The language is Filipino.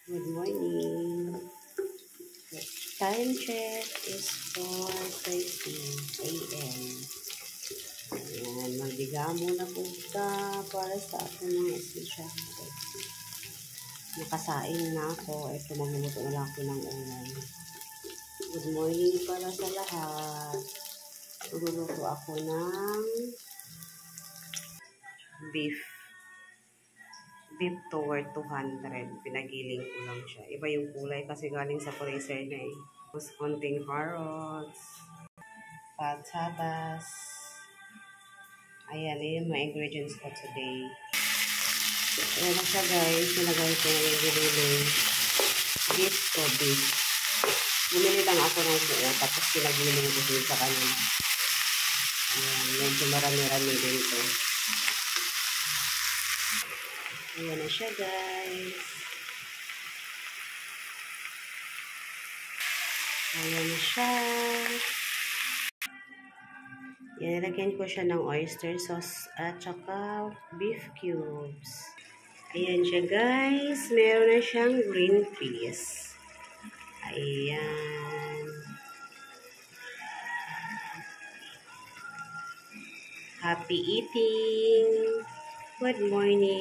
Good morning. Time check is 4:30 a.m. Ayan, magbiga muna po ka para sa ating mga estudyante. Nakasaing na ako. Ito, magluluto na lang ako ng ulam. Good morning para sa lahat. Magluluto ako ng beef toward 200. Pinagiling ko lang siya. Iba yung kulay kasi galing sa freezer na eh. Tapos konting carrots, patatas. Ayan, yung mga ingredients ko today. Ayan na siya guys. Nilagay ko na yung giniling. Beef. Bumili lang ako ng buo. Tapos pinagiling ko din sa kanila. Ayan, medyo marami-rami din ito. Ayan na siya guys. Ayan na siya. Nilagyan ko siya ng oyster sauce at saka beef cubes. Ayan siya guys. Meron na siyang green peas. Ayan. Happy eating. Good morning.